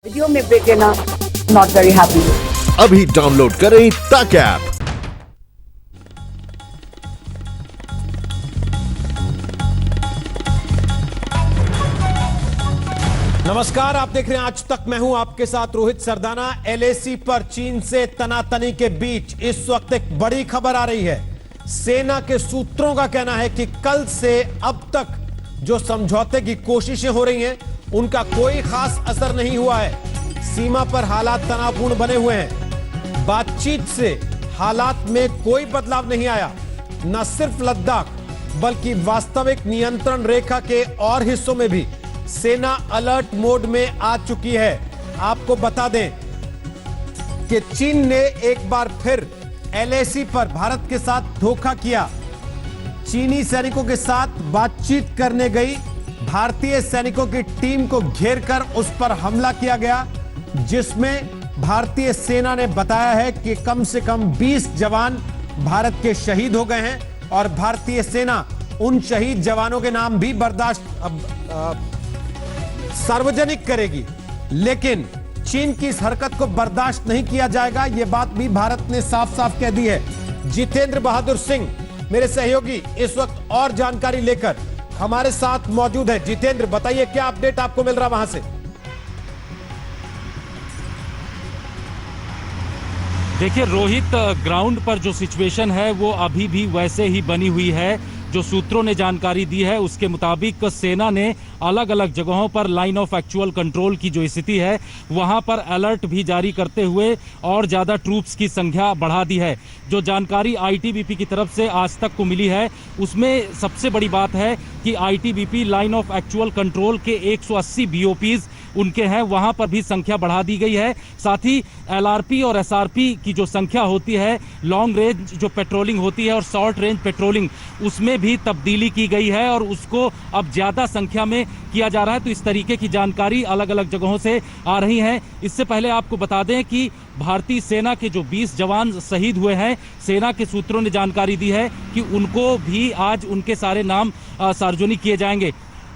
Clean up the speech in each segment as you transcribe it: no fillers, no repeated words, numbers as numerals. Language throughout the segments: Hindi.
वीडियो में ब्रेक लेना नॉट वेरी हैप्पी। अभी डाउनलोड करें तक ऐप। नमस्कार, आप देख रहे हैं आज तक। मैं हूं आपके साथ रोहित सरदाना। एलएसी पर चीन से तनातनी के बीच इस वक्त एक बड़ी खबर आ रही है। सेना के सूत्रों का कहना है कि कल से अब तक जो समझौते की कोशिशें हो रही हैं उनका कोई खास असर नहीं हुआ है। सीमा पर हालात तनावपूर्ण बने हुए हैं। बातचीत से हालात में कोई बदलाव नहीं आया। न सिर्फ लद्दाख बल्कि वास्तविक नियंत्रण रेखा के और हिस्सों में भी सेना अलर्ट मोड में आ चुकी है। आपको बता दें कि चीन ने एक बार फिर एलएसी पर भारत के साथ धोखा किया। चीनी सैनिकों के साथ बातचीत करने गई भारतीय सैनिकों की टीम को घेरकर उस पर हमला किया गया, जिसमें भारतीय सेना ने बताया है कि कम से कम 20 जवान भारत के शहीद हो गए हैं और भारतीय सेना उन शहीद जवानों के नाम भी सार्वजनिक करेगी। लेकिन चीन की इस हरकत को बर्दाश्त नहीं किया जाएगा, यह बात भी भारत ने साफ साफ कह दी है। जितेंद्र बहादुर सिंह मेरे सहयोगी इस वक्त और जानकारी लेकर हमारे साथ मौजूद है। जितेंद्र, बताइए क्या अपडेट आपको मिल रहा वहां से? देखिए रोहित, ग्राउंड पर जो सिचुएशन है वो अभी भी वैसे ही बनी हुई है। जो सूत्रों ने जानकारी दी है उसके मुताबिक सेना ने अलग अलग जगहों पर लाइन ऑफ एक्चुअल कंट्रोल की जो स्थिति है वहां पर अलर्ट भी जारी करते हुए और ज्यादा ट्रूप्स की संख्या बढ़ा दी है। जो जानकारी आईटीबीपी की तरफ से आज तक को मिली है उसमें सबसे बड़ी बात है कि ITBP line of actual control के 180 बीओपीज उनके हैं, वहां पर भी संख्या बढ़ा दी गई है। साथ ही एलआरपी और एसआरपी की जो संख्या होती है, लॉन्ग रेंज जो पेट्रोलिंग होती है और शॉर्ट रेंज पेट्रोलिंग, उसमें भी तब्दीली की गई है और उसको अब ज्यादा संख्या में किया जा रहा है। तो इस तरीके की जानकारी अलग अलग जगहों से आ रही है। इससे पहले आपको बता दें कि भारतीय सेना के जो 20 जवान शहीद हुए हैं, सेना के सूत्रों ने जानकारी दी है कि उनको भी आज उनके सारे नाम सार्वजनिक किए जाएंगे।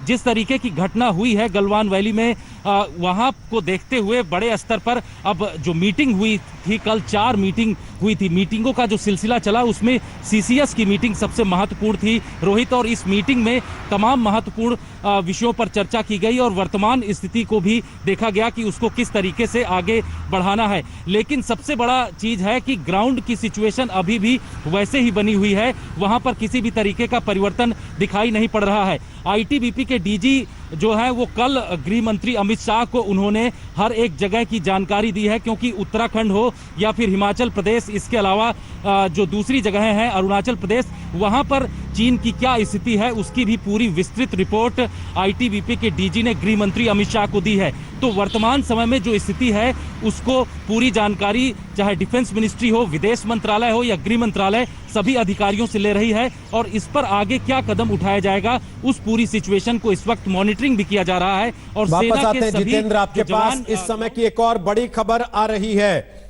जिस तरीके की घटना हुई है गलवान वैली में, वहां को देखते हुए बड़े स्तर पर अब जो मीटिंग हुई थी, कल 4 मीटिंग हुई थी। मीटिंगों का जो सिलसिला चला उसमें सीसीएस की मीटिंग सबसे महत्वपूर्ण थी रोहित, और इस मीटिंग में तमाम महत्वपूर्ण विषयों पर चर्चा की गई और वर्तमान स्थिति को भी देखा गया कि उसको किस तरीके से आगे बढ़ाना है। लेकिन सबसे बड़ा चीज है कि ग्राउंड की सिचुएशन अभी भी वैसे ही बनी हुई है, वहां पर किसी भी तरीके का परिवर्तन दिखाई नहीं पड़ रहा है। आईटीबीपी के डीजी जो है वो कल गृह मंत्री अमित शाह को उन्होंने हर एक जगह की जानकारी दी है, क्योंकि उत्तराखंड हो या फिर हिमाचल प्रदेश, इसके अलावा जो दूसरी जगहें हैं अरुणाचल प्रदेश, वहां पर चीन की क्या स्थिति है उसकी भी पूरी विस्तृत रिपोर्ट आईटीबीपी के डीजी ने गृह मंत्री अमित शाह को दी है। तो वर्तमान समय में जो स्थिति है उसको पूरी जानकारी चाहे डिफेंस मिनिस्ट्री हो, विदेश मंत्रालय हो या गृह मंत्रालय, सभी अधिकारियों से ले रही है और इस पर आगे क्या कदम उठाया जाएगा उस पूरी सिचुएशन को इस वक्त मॉनिटरिंग भी किया जा रहा है। और वापस आते हैं जितेंद्र आपके पास। इस समय की एक और बड़ी खबर आ रही है।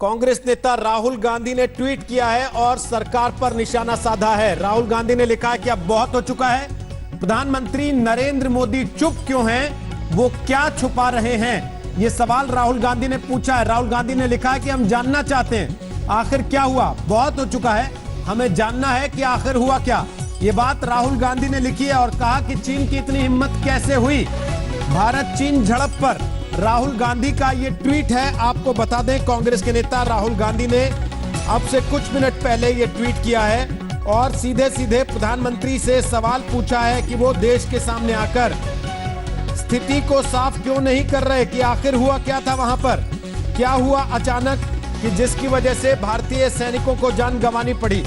कांग्रेस नेता राहुल गांधी ने ट्वीट किया है और सरकार पर निशाना साधा है। राहुल गांधी ने लिखा है कि अब बहुत हो चुका है, प्रधानमंत्री नरेंद्र मोदी चुप क्यों हैं, वो क्या छुपा रहे हैं, ये सवाल राहुल गांधी ने पूछा है। राहुल गांधी ने लिखा है कि हम जानना चाहते हैं आखिर क्या हुआ, बहुत हो चुका है, हमें जानना है कि आखिर हुआ क्या। ये बात राहुल गांधी ने लिखी है और कहा कि चीन की इतनी हिम्मत कैसे हुई। भारत चीन झड़प पर राहुल गांधी का ये ट्वीट है। आपको बता दें कांग्रेस के नेता राहुल गांधी ने अब से कुछ मिनट पहले ये ट्वीट किया है और सीधे सीधे प्रधानमंत्री से सवाल पूछा है कि वो देश के सामने आकर स्थिति को साफ क्यों नहीं कर रहे कि आखिर हुआ क्या था वहां पर, क्या हुआ अचानक कि जिसकी वजह से भारतीय सैनिकों को जान गंवानी पड़ी।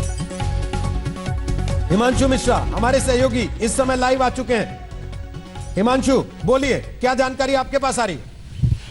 हिमांशु मिश्रा हमारे सहयोगी इस समय लाइव आ चुके हैं। हिमांशु, बोलिए, क्या जानकारी आपके पास आ रही?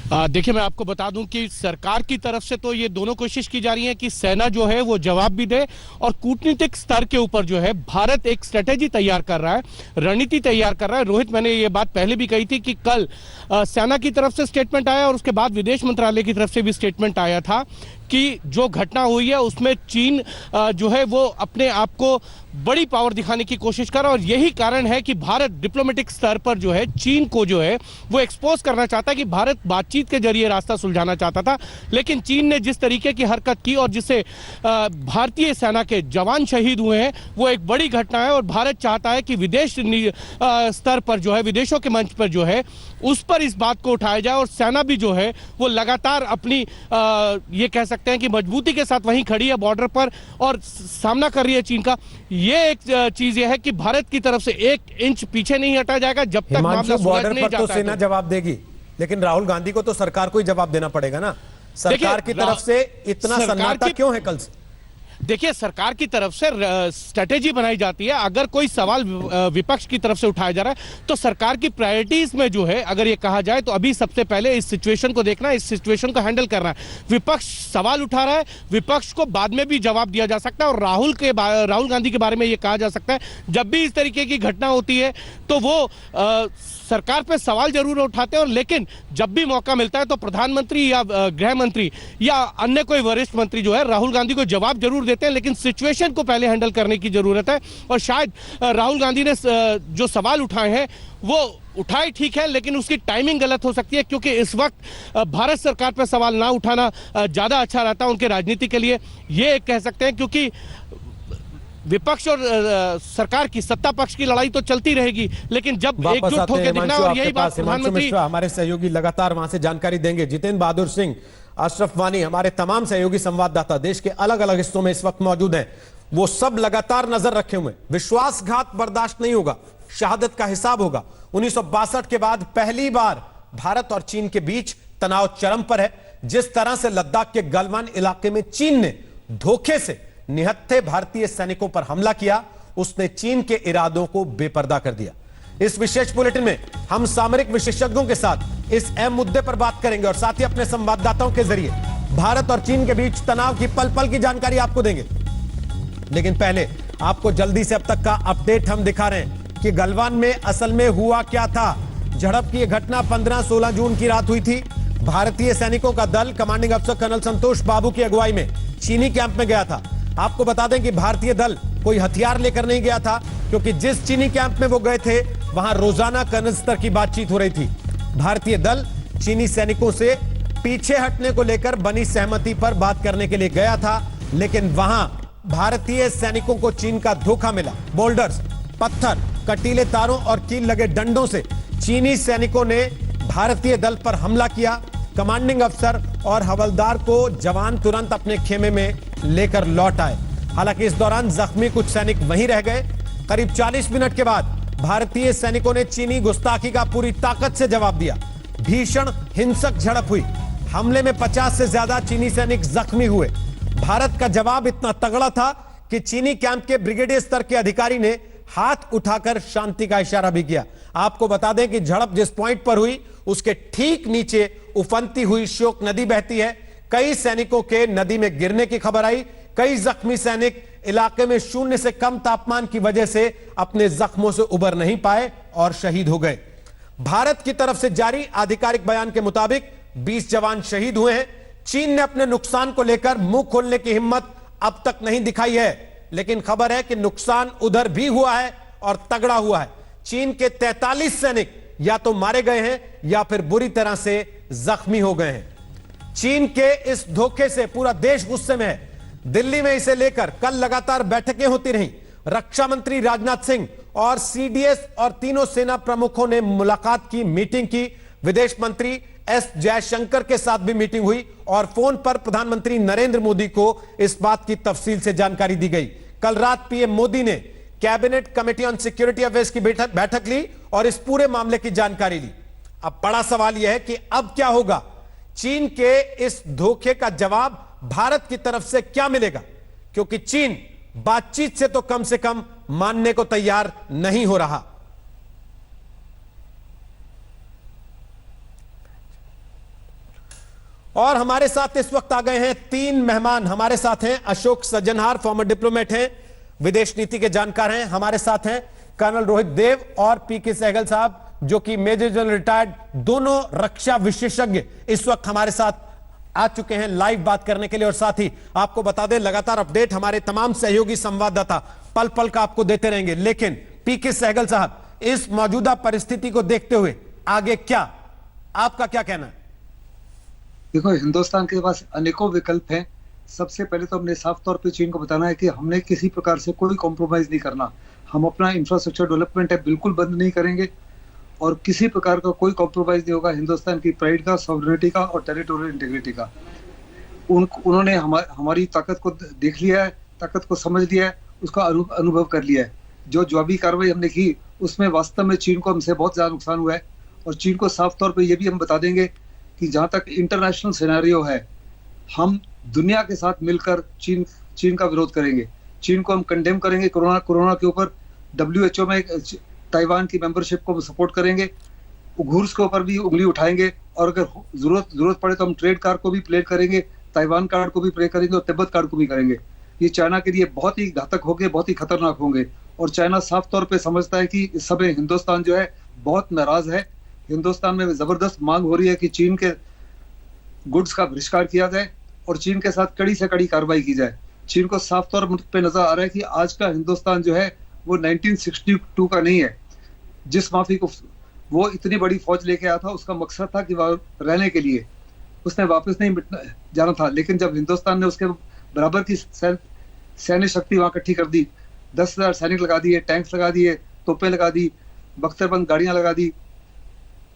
देखिए, मैं आपको बता दूं कि सरकार की तरफ से तो ये दोनों कोशिश की जा रही है कि सेना जो है वो जवाब भी दे और कूटनीतिक स्तर के ऊपर जो है भारत एक स्ट्रेटेजी तैयार कर रहा है, रणनीति तैयार कर रहा है। रोहित, मैंने ये बात पहले भी कही थी कि कल सेना की तरफ से स्टेटमेंट आया और उसके बाद विदेश मंत्रालय की तरफ से भी स्टेटमेंट आया था कि जो घटना हुई है उसमें चीन जो है वो अपने आप को बड़ी पावर दिखाने की कोशिश कर रहा है और यही कारण है कि भारत डिप्लोमेटिक स्तर पर जो है चीन को जो है वो एक्सपोज करना चाहता है कि भारत बातचीत के जरिए रास्ता सुलझाना चाहता था, लेकिन चीन ने जिस तरीके की हरकत की और जिससे भारतीय सेना के जवान शहीद हुए हैं वो एक बड़ी घटना है और भारत चाहता है कि विदेश स्तर पर जो है, विदेशों के मंच पर जो है उस पर इस बात को उठाया जाए और सेना भी जो है वो लगातार अपनी ये कह सकते हैं कि मजबूती के साथ वहीं खड़ी है बॉर्डर पर और सामना कर रही है चीन का। ये एक चीज ये है कि भारत की तरफ से 1 इंच पीछे नहीं हटा जाएगा जब तक मामला बॉर्डर नहीं पर जाता तो सेना जवाब देगी, लेकिन राहुल गांधी को तो सरकार को ही जवाब देना पड़ेगा ना। सरकार की तरफ से इतना सन्नाटा क्यों है कल से? देखिए, सरकार की तरफ से स्ट्रेटेजी बनाई जाती है। अगर कोई सवाल विपक्ष की तरफ से उठाया जा रहा है तो सरकार की प्रायोरिटीज में जो है अगर ये कहा जाए तो अभी सबसे पहले इस सिचुएशन को देखना है, इस सिचुएशन को हैंडल करना है। विपक्ष सवाल उठा रहा है, विपक्ष को बाद में भी जवाब दिया जा सकता है और राहुल गांधी के बारे में ये कहा जा सकता है जब भी इस तरीके की घटना होती है तो वो सरकार पे सवाल जरूर उठाते हैं और लेकिन जब भी मौका मिलता है तो प्रधानमंत्री या गृह मंत्री या अन्य कोई वरिष्ठ मंत्री जो है राहुल गांधी को जवाब जरूर देते हैं, लेकिन सिचुएशन को पहले हैंडल करने की जरूरत है। और शायद राहुल गांधी ने जो सवाल उठाए हैं वो उठाए ठीक है, लेकिन उसकी टाइमिंग गलत हो सकती है क्योंकि इस वक्त भारत सरकार पर सवाल ना उठाना ज्यादा अच्छा रहता है उनके राजनीति के लिए। ये कह सकते हैं क्योंकि विपक्ष और सरकार की सत्ता पक्ष की लड़ाई तो चलती रहेगी, लेकिन जब एकजुट होकर दिखना और यही बात प्रधानमंत्री हमारे सहयोगी लगातार वहां से जानकारी देंगे। जितेंद्र बहादुर सिंह, अशरफ वानी, हमारे तमाम सहयोगी संवाददाता देश के अलग अलग हिस्सों में इस वक्त मौजूद हैं। वो सब लगातार नजर रखे हुए। विश्वासघात बर्दाश्त नहीं होगा, शहादत का हिसाब होगा। 1962 के बाद पहली बार भारत और चीन के बीच तनाव चरम पर है। जिस तरह से लद्दाख के गलवान इलाके में चीन ने धोखे से निहत्थे भारतीय सैनिकों पर हमला किया, उसने चीन के इरादों को बेपर्दा कर दिया। इस विशेष बुलेटिन में हम सामरिक विशेषज्ञों के साथ इस अहम मुद्दे पर बात करेंगे और साथ ही अपने संवाददाताओं के जरिए भारत और चीन के बीच तनाव की पल पल की जानकारी आपको देंगे। लेकिन पहले आपको जल्दी से अब तक का अपडेट हम दिखा रहे हैं कि गलवान में असल में हुआ क्या था। झड़प की यह घटना 15-16 जून की रात हुई थी। भारतीय सैनिकों का दल कमांडिंग अफसर कर्नल संतोष बाबू की अगुवाई में चीनी कैंप में गया था। आपको बता दें कि भारतीय दल कोई हथियार लेकर नहीं गया था क्योंकि जिस चीनी कैंप में वो गए थे वहां रोजाना कर्नल स्तर की बातचीत हो रही थी। भारतीय दल चीनी सैनिकों से पीछे हटने को लेकर बनी सहमति पर बात करने के लिए गया था, लेकिन वहां भारतीय सैनिकों को चीन का धोखा मिला। बोल्डर्स, पत्थर, कटीले तारों और कील लगे डंडों से चीनी सैनिकों ने भारतीय दल पर हमला किया। कमांडिंग अफसर और हवलदार को जवान तुरंत अपने खेमे में लेकर लौट आए। हालांकि इस दौरान जख्मी कुछ सैनिक वहीं रह गए। करीब 40 मिनट के बाद भारतीय सैनिकों ने चीनी गुस्ताखी का पूरी ताकत से जवाब दिया। भीषण हिंसक झड़प हुई। हमले में 50 से ज्यादा चीनी सैनिक जख्मी हुए। भारत का जवाब इतना तगड़ा था कि चीनी कैंप के ब्रिगेडियर स्तर के अधिकारी ने हाथ उठाकर शांति का इशारा भी किया। आपको बता दें कि झड़प जिस पॉइंट पर हुई उसके ठीक नीचे उफनती हुई श्योक नदी बहती है। कई सैनिकों के नदी में गिरने की खबर आई। कई जख्मी सैनिक इलाके में 0 से कम तापमान की वजह से अपने जख्मों से उबर नहीं पाए और शहीद हो गए। भारत की तरफ से जारी आधिकारिक बयान के मुताबिक 20 जवान शहीद हुए हैं। चीन ने अपने नुकसान को लेकर मुंह खोलने की हिम्मत अब तक नहीं दिखाई है, लेकिन खबर है कि नुकसान उधर भी हुआ है और तगड़ा हुआ है। चीन के 43 सैनिक या तो मारे गए हैं या फिर बुरी तरह से जख्मी हो गए हैं। चीन के इस धोखे से पूरा देश गुस्से में है। दिल्ली में इसे लेकर कल लगातार बैठकें होती रहीं। रक्षा मंत्री राजनाथ सिंह और सीडीएस और तीनों सेना प्रमुखों ने मुलाकात की, मीटिंग की। विदेश मंत्री एस जयशंकर के साथ भी मीटिंग हुई और फोन पर प्रधानमंत्री नरेंद्र मोदी को इस बात की तफसील से जानकारी दी गई। कल रात पीएम मोदी ने cabinet committee on security affairs की बैठक ली और इस पूरे मामले की जानकारी ली। अब बड़ा सवाल यह है कि अब क्या होगा। चीन के इस धोखे का जवाब भारत की तरफ से क्या मिलेगा, क्योंकि चीन बातचीत से तो कम से कम मानने को तैयार नहीं हो रहा। और हमारे साथ इस वक्त आ गए हैं 3 मेहमान। हमारे साथ हैं अशोक सज्जनहार, फॉर्मर डिप्लोमेट हैं, विदेश नीति के जानकार हैं। हमारे साथ हैं कर्नल रोहित देव और पीके सहगल साहब, जो कि मेजर जनरल रिटायर्ड, दोनों रक्षा विशेषज्ञ इस वक्त हमारे साथ आ चुके हैं लाइव बात करने के लिए। और साथ ही आपको बता दें, लगातार अपडेट हमारे तमाम सहयोगी संवाददाता पल पल का आपको देते रहेंगे। लेकिन पीके सहगल साहब, इस मौजूदा परिस्थिति को देखते हुए आगे क्या, आपका क्या कहना है? देखो, हिंदुस्तान के पास अनेकों विकल्प हैं। सबसे पहले तो हमने साफ तौर पे चीन को बताना है कि हमने किसी प्रकार से कोई कॉम्प्रोमाइज नहीं करना। हम अपना इंफ्रास्ट्रक्चर डेवलपमेंट है बिल्कुल बंद नहीं करेंगे और किसी प्रकार का कोई कॉम्प्रोमाइज नहीं होगा हिंदुस्तान की प्राइड का, सॉवरेनिटी का और टेरिटोरियल इंटीग्रिटी का। उन्होंने हमारी ताकत को देख लिया है, ताकत को समझ लिया है, उसका अनुभव कर लिया है। जो जवाबी कार्रवाई हमने की उसमें वास्तव में चीन को हमसे बहुत ज्यादा नुकसान हुआ है। और चीन को साफ तौर पर यह भी हम बता देंगे कि जहां तक इंटरनेशनल सिनेरियो है, हम दुनिया के साथ मिलकर चीन का विरोध करेंगे। चीन को हम कंडेम करेंगे कोरोना के ऊपर। WHO में ताइवान की मेंबरशिप को सपोर्ट करेंगे। उइघुर्स के ऊपर भी उंगली उठाएंगे और अगर जरूरत पड़े तो हम ट्रेड कार्ड को भी प्ले करेंगे, ताइवान कार्ड को भी प्ले करेंगे और तिब्बत कार्ड को भी करेंगे। ये चाइना के लिए बहुत ही घातक होंगे, बहुत ही खतरनाक होंगे। और चाइना साफ तौर पे समझता है कि इस समय हिंदुस्तान जो है बहुत नाराज है। हिंदुस्तान में जबरदस्त मांग हो रही है कि चीन के गुड्स का बहिष्कार किया जाए और चीन के साथ कड़ी से कड़ी कार्रवाई की जाए। चीन को साफ तौर पे नजर आ रहा है कि आज का हिंदुस्तान जो है वो 1962 का नहीं है। जिस माफी को वो इतनी बड़ी फौज लेके आया था, उसका मकसद था कि वह रहने के लिए, उसने वापस नहीं जाना था। लेकिन जब हिंदुस्तान ने उसके बराबर की सैन्य शक्ति वहां इकट्ठी कर दी, 10,000 सैनिक लगा दिए, टैंक्स लगा दिए, तोपें लगा दी, बख्तरबंद गाड़ियां लगा दी,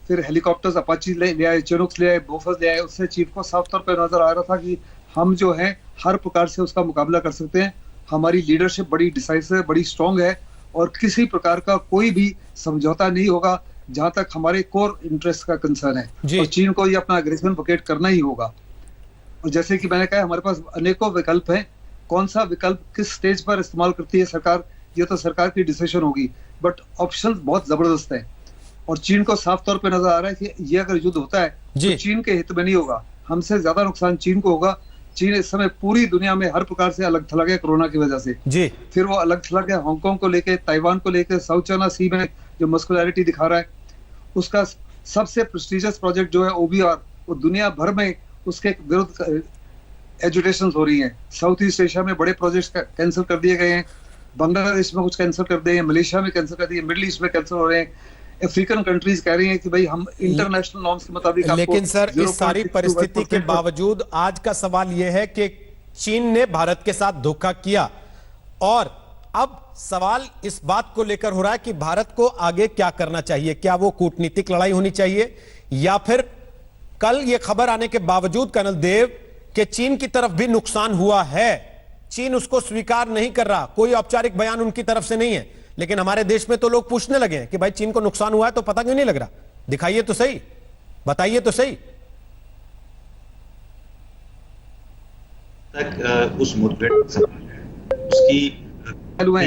फिर हेलीकॉप्टर्स अपाची ले आए, चिनूक्स ले आए, बोफर्स ले आए। उससे चीफ को साफ तौर पर नजर आ रहा था कि हम जो है हर प्रकार से उसका मुकाबला कर सकते हैं। हमारी लीडरशिप बड़ी डिसाइसिव है, बड़ी स्ट्रांग है और किसी प्रकार का कोई भी समझौता नहीं होगा जहां तक हमारे कोर इंटरेस्ट का कंसर्न है। और चीन को ये अपना एग्रेशन वोकेट करना ही होगा। और जैसे कि मैंने कहा, हमारे पास अनेकों विकल्प हैं। कौन सा विकल्प किस स्टेज पर इस्तेमाल करती है सरकार, ये तो सरकार की डिसीजन होगी, बट ऑप्शन बहुत जबरदस्त है। और चीन को साफ तौर पे नजर आ रहा है कि ये अगर युद्ध होता है तो चीन के हित में नहीं होगा, हमसे ज्यादा नुकसान चीन को होगा। चीन इस समय पूरी दुनिया में हर प्रकार से अलग थलग है कोरोना की वजह से जी। फिर वो अलग थलग है हांगकांग को लेके, ताइवान को लेके, साउथ चाइना सी में जो मस्कुलैरिटी दिखा रहा है। उसका सबसे प्रेस्टिजियस प्रोजेक्ट जो है OBR, वो दुनिया भर में उसके विरुद्ध एजुटेशन हो रही है। साउथ ईस्ट एशिया में बड़े प्रोजेक्ट कैंसिल कर दिए गए हैं, बांग्लादेश में कुछ कैंसिल कर दिए हैं, मलेशिया में कैंसिल कर दिए, मिडिल ईस्ट में कैंसिल हो रहे हैं। अफ्रीकन कंट्रीज कह रही हैं कि भाई हम इंटरनेशनल नॉर्म्स के मुताबिक। लेकिन सर, इस सारी परिस्थिति के बावजूद आज का सवाल यह है कि चीन ने भारत के साथ धोखा किया और अब सवाल इस बात को लेकर हो रहा है कि भारत को आगे क्या करना चाहिए। क्या वो कूटनीतिक लड़ाई होनी चाहिए या फिर कल यह खबर आने के बावजूद कर्नल देव कि चीन की तरफ भी नुकसान हुआ है, चीन उसको स्वीकार नहीं कर रहा, कोई औपचारिक बयान उनकी तरफ से नहीं है, लेकिन हमारे देश में तो लोग पूछने लगे हैं कि भाई चीन को नुकसान हुआ है तो पता क्यों नहीं लग रहा, दिखाइए तो सही, बताइए तो सही। तक उस मुठभेड़ उसकी hello, can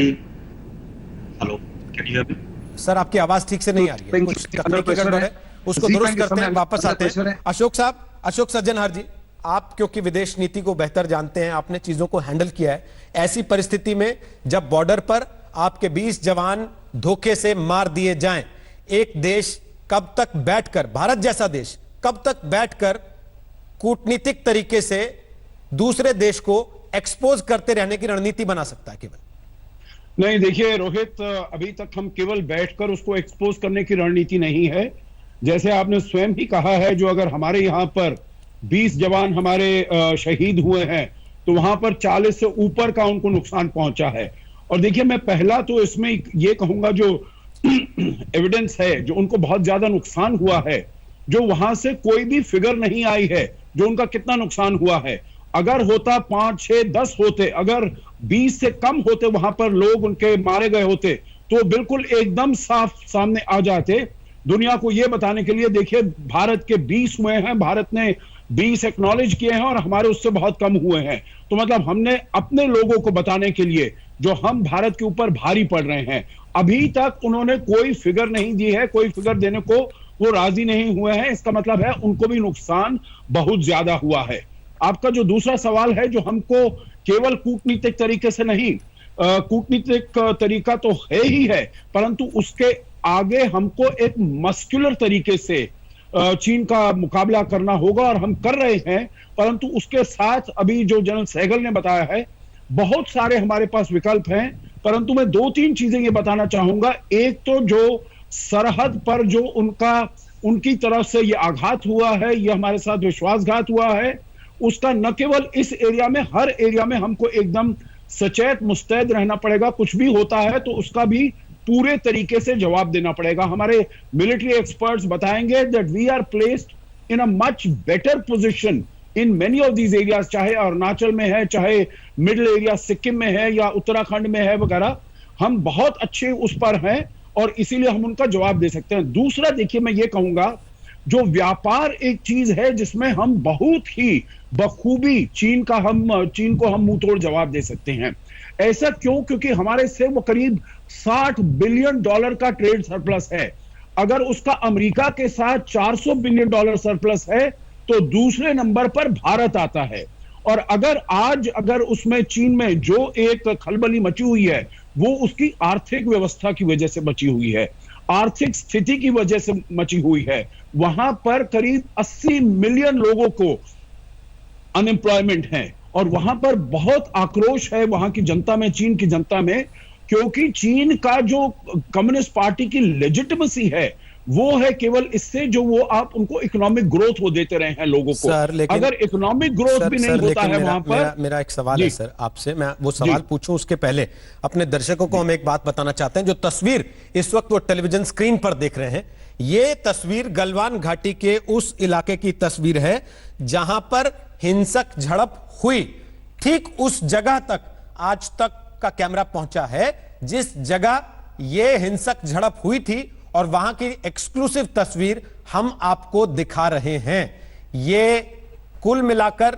you hear me? Sir, आपकी आवाज ठीक से नहीं आ रही है, कुछ तकनीकी गड़बड़ है, उसको दुरुस्त करते हैं, वापस आते हैं। अशोक साहब, अशोक सज्जनहार जी, आप क्योंकि विदेश नीति को बेहतर जानते हैं, आपने चीजों को हैंडल किया है, ऐसी परिस्थिति में जब बॉर्डर पर आपके 20 जवान धोखे से मार दिए जाएं, एक देश कब तक बैठकर, भारत जैसा देश कब तक बैठकर कूटनीतिक तरीके से दूसरे देश को एक्सपोज करते रहने की रणनीति बना सकता है? केवल नहीं, देखिए रोहित, अभी तक हम केवल बैठकर उसको एक्सपोज करने की रणनीति नहीं है। जैसे आपने स्वयं ही कहा है, जो अगर हमारे यहाँ पर 20 जवान हमारे शहीद हुए हैं तो वहां पर 40 से ऊपर का उनको नुकसान पहुंचा है। और देखिए, मैं पहला तो इसमें ये कहूंगा, जो एविडेंस है, जो उनको बहुत ज्यादा नुकसान हुआ है, जो वहां से कोई भी फिगर नहीं आई है जो उनका कितना नुकसान हुआ है। अगर होता 5, 6, 10 होते, अगर 20 से कम होते वहां पर लोग उनके मारे गए होते, तो बिल्कुल एकदम साफ सामने आ जाते दुनिया को ये बताने के लिए। देखिए, भारत के 20 हुए हैं, भारत ने 20 एक्नॉलेज किए हैं और हमारे उससे बहुत कम हुए हैं। तो मतलब हमने अपने लोगों को बताने के लिए, जो हम भारत के ऊपर भारी पड़ रहे हैं, अभी तक उन्होंने कोई फिगर नहीं दी है, कोई फिगर देने को वो राजी नहीं हुए हैं। इसका मतलब है उनको भी नुकसान बहुत ज्यादा हुआ है। आपका जो दूसरा सवाल है, जो हमको केवल कूटनीतिक तरीके से नहीं, कूटनीतिक तरीका तो है ही है, परंतु उसके आगे हमको एक मस्कुलर तरीके से चीन का मुकाबला करना होगा और हम कर रहे हैं, परंतु उसके साथ अभी जो जनरल सहगल ने बताया है बहुत सारे हमारे पास विकल्प हैं। परंतु मैं 2-3 चीजें ये बताना चाहूंगा। एक तो जो सरहद पर जो उनकी तरफ से ये आघात हुआ है, ये हमारे साथ विश्वासघात हुआ है, उसका न केवल इस एरिया में, हर एरिया में हमको एकदम सचेत मुस्तैद रहना पड़ेगा। कुछ भी होता है तो उसका भी पूरे तरीके से जवाब देना पड़ेगा। हमारे मिलिट्री एक्सपर्ट्स बताएंगे that we are placed in a much better position in many of these areas, चाहे अरुणाचल में है, चाहे मिडिल एरिया सिक्किम में है या उत्तराखंड में है वगैरह, हम बहुत अच्छे उस पर हैं और इसीलिए हम उनका जवाब दे सकते हैं। दूसरा देखिए, मैं ये कहूंगा जो व्यापार एक चीज है जिसमें हम बहुत ही बखूबी चीन को हम मुंह तोड़ जवाब दे सकते हैं। ऐसा क्यों? क्योंकि हमारे से वो करीब $60 बिलियन का ट्रेड सरप्लस है। अगर उसका अमेरिका के साथ $400 बिलियन सरप्लस है तो दूसरे नंबर पर भारत आता है। और अगर उसमें चीन में जो एक खलबली मची हुई है वो उसकी आर्थिक व्यवस्था की वजह से मची हुई है, आर्थिक स्थिति की वजह से मची हुई है। वहां पर करीब 80 मिलियन लोगों को अनएम्प्लॉयमेंट है और वहां पर बहुत आक्रोश है वहां की जनता में, चीन की जनता में, क्योंकि चीन का जो कम्युनिस्ट पार्टी की लेजिटिमेसी है वो है केवल इससे जो वो आप उनको इकोनॉमिक ग्रोथ वो देते रहे हैं लोगों को। सर, लेकिन अगर इकोनॉमिक ग्रोथ भी नहीं होता है वहां पर। मेरा एक सवाल है सर आपसे, मैं वो सवाल पूछूं उसके पहले अपने दर्शकों को हम एक बात बताना चाहते हैं। जो तस्वीर इस वक्त वो टेलीविजन स्क्रीन पर देख रहे हैं, ये तस्वीर गलवान घाटी के उस इलाके की तस्वीर है जहां पर हिंसक झड़प हुई। ठीक उस जगह तक आज तक का कैमरा पहुंचा है जिस जगह यह हिंसक झड़प हुई थी और वहां की एक्सक्लूसिव तस्वीर हम आपको दिखा रहे हैं। यह कुल मिलाकर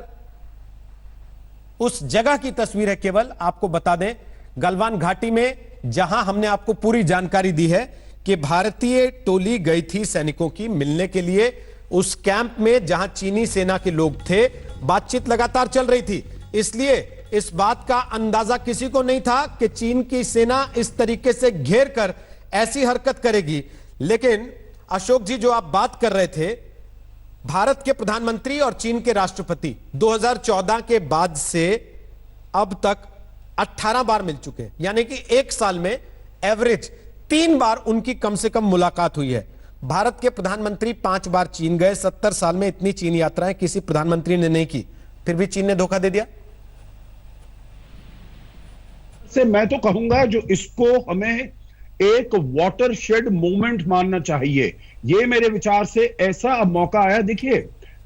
उस जगह की तस्वीर है। केवल आपको बता दें, गलवान घाटी में जहां हमने आपको पूरी जानकारी दी है कि भारतीय टोली गई थी सैनिकों की मिलने के लिए उस कैंप में जहां चीनी सेना के लोग थे। बातचीत लगातार चल रही थी, इसलिए इस बात का अंदाजा किसी को नहीं था कि चीन की सेना इस तरीके से घेर कर ऐसी हरकत करेगी। लेकिन अशोक जी, जो आप बात कर रहे थे, भारत के प्रधानमंत्री और चीन के राष्ट्रपति 2014 के बाद से अब तक 18 बार मिल चुके हैं, यानी कि एक साल में एवरेज 3 बार उनकी कम से कम मुलाकात हुई है। भारत के प्रधानमंत्री 5 बार चीन गए। 70 साल में इतनी चीन यात्राएं किसी प्रधानमंत्री ने नहीं की, फिर भी चीन ने धोखा दे दिया। से मैं तो कहूंगा जो इसको हमें एक वाटरशेड मूवमेंट मानना चाहिए। ये मेरे विचार से ऐसा अब मौका आया। देखिए,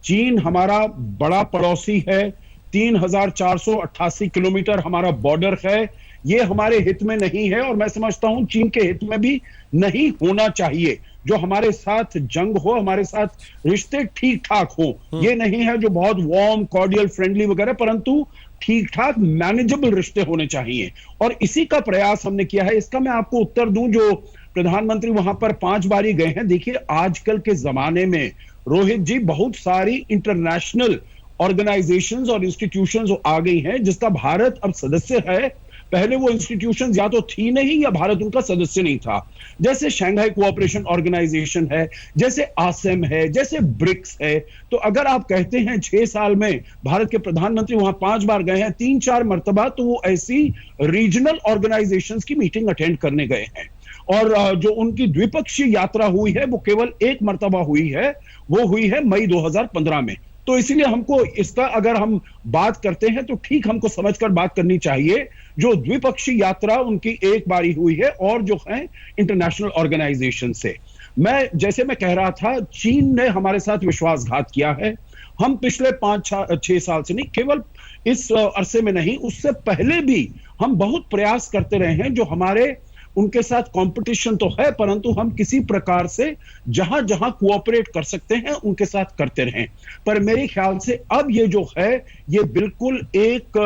चीन हमारा बड़ा पड़ोसी है, 3488 किलोमीटर हमारा बॉर्डर है। ये हमारे हित में नहीं है और मैं समझता हूं चीन के हित में भी नहीं होना चाहिए। जो हमारे साथ जंग हो, हमारे साथ रिश्ते ठीक ठाक हो, ये नहीं है जो बहुत वार्म, कॉर्डियल, फ्रेंडली वगैरह, परंतु ठीक ठाक मैनेजेबल रिश्ते होने चाहिए। और इसी का प्रयास हमने किया है। इसका मैं आपको उत्तर दूं, जो प्रधानमंत्री वहां पर 5 बार ही गए हैं। देखिए, आजकल के जमाने में रोहित जी बहुत सारी इंटरनेशनल ऑर्गेनाइजेशंस और इंस्टीट्यूशंस आ गई हैं जिसका भारत अब सदस्य है। पहले वो इंस्टीट्यूशंस या तो थी नहीं या भारत उनका सदस्य नहीं था। जैसे शंघाई कोऑपरेशन ऑर्गेनाइजेशन है, जैसे आसेम है, जैसे ब्रिक्स है। तो अगर आप कहते हैं 6 साल में भारत के प्रधानमंत्री वहां 5 बार गए हैं, 3-4 मर्तबा, तो वो ऐसी रीजनल ऑर्गेनाइजेशंस की मीटिंग अटेंड करने गए हैं। और जो उनकी द्विपक्षीय यात्रा हुई है वो केवल 1 मर्तबा हुई है, वो हुई है मई 2015 में। तो इसलिए हमको इसका अगर हम बात करते हैं तो ठीक हमको समझकर बात करनी चाहिए। जो द्विपक्षीय यात्रा उनकी 1 बारी हुई है और जो है इंटरनेशनल ऑर्गेनाइजेशन से। जैसे मैं कह रहा था, चीन ने हमारे साथ विश्वासघात किया है। हम पिछले 5-6 साल से नहीं, केवल इस अरसे में नहीं, उससे पहले भी हम बहुत प्रयास करते रहे हैं। जो हमारे उनके साथ कंपटीशन तो है, परंतु हम किसी प्रकार से जहां जहां कोऑपरेट कर सकते हैं उनके साथ करते रहें। पर मेरे ख्याल से अब ये जो है ये बिल्कुल एक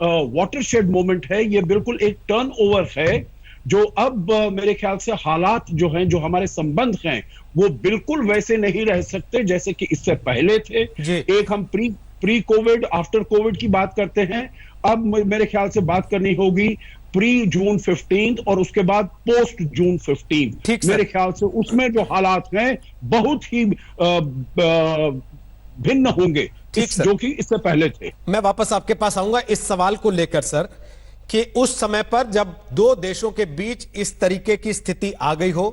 वाटरशेड मोमेंट है, ये बिल्कुल एक टर्न ओवर है। जो अब मेरे ख्याल से हालात जो हैं, जो हमारे संबंध हैं, वो बिल्कुल वैसे नहीं रह सकते जैसे कि इससे पहले थे। एक हम प्री कोविड, आफ्टर कोविड की बात करते हैं, अब मेरे ख्याल से बात करनी होगी प्री जून 15 और उसके बाद पोस्ट जून 15। मेरे ख्याल से उसमें जो हालात हैं बहुत ही भिन्न होंगे जो कि इससे पहले थे। मैं वापस आपके पास आऊंगा इस सवाल को लेकर सर, कि उस समय पर जब दो देशों के बीच इस तरीके की स्थिति आ गई हो,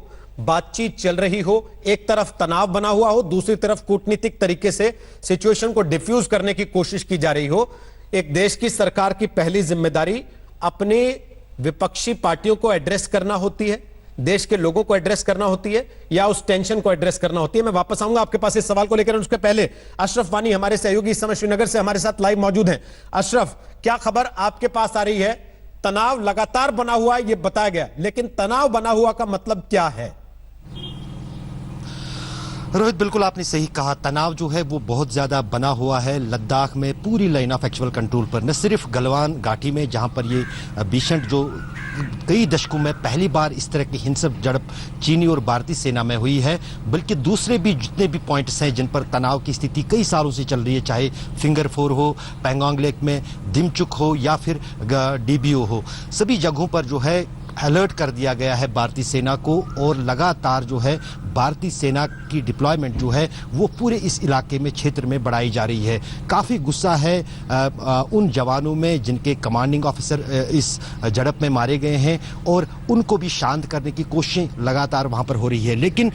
बातचीत चल रही हो, एक तरफ तनाव बना हुआ हो, दूसरी तरफ कूटनीतिक तरीके से सिचुएशन को डिफ्यूज करने की कोशिश की जा रही हो, एक देश की सरकार की पहली जिम्मेदारी अपनी विपक्षी पार्टियों को एड्रेस करना होती है, देश के लोगों को एड्रेस करना होती है, या उस टेंशन को एड्रेस करना होती है? मैं वापस आऊंगा आपके पास इस सवाल को लेकर। उसके पहले अशरफ वानी हमारे सहयोगी इस समय श्रीनगर से हमारे साथ लाइव मौजूद हैं। अशरफ, क्या खबर आपके पास आ रही है? तनाव लगातार बना हुआ है, यह बताया गया, लेकिन तनाव बना हुआ का मतलब क्या है? रोहित, बिल्कुल आपने सही कहा। तनाव जो है वो बहुत ज्यादा बना हुआ है लद्दाख में, पूरी लाइन ऑफ एक्चुअल कंट्रोल पर, न सिर्फ गलवान घाटी में जहां पर ये भीषण जो कई दशकों में पहली बार इस तरह की हिंसक झड़प चीनी और भारतीय सेना में हुई है, बल्कि दूसरे भी जितने भी पॉइंट्स हैं जिन पर तनाव की स्थिति कई सालों से चल रही है, चाहे फिंगर 4 हो, पैंगोंग लेक में दिमचुक हो या फिर डीबीओ हो, सभी जगहों पर जो है अलर्ट कर दिया गया है भारतीय सेना को, और लगातार जो है भारतीय सेना की डिप्लॉयमेंट जो है वो पूरे इस इलाके में, क्षेत्र में बढ़ाई जा रही है। काफ़ी गुस्सा है उन जवानों में जिनके कमांडिंग ऑफिसर इस झड़प में मारे गए हैं, और उनको भी शांत करने की कोशिशें लगातार वहां पर हो रही है। लेकिन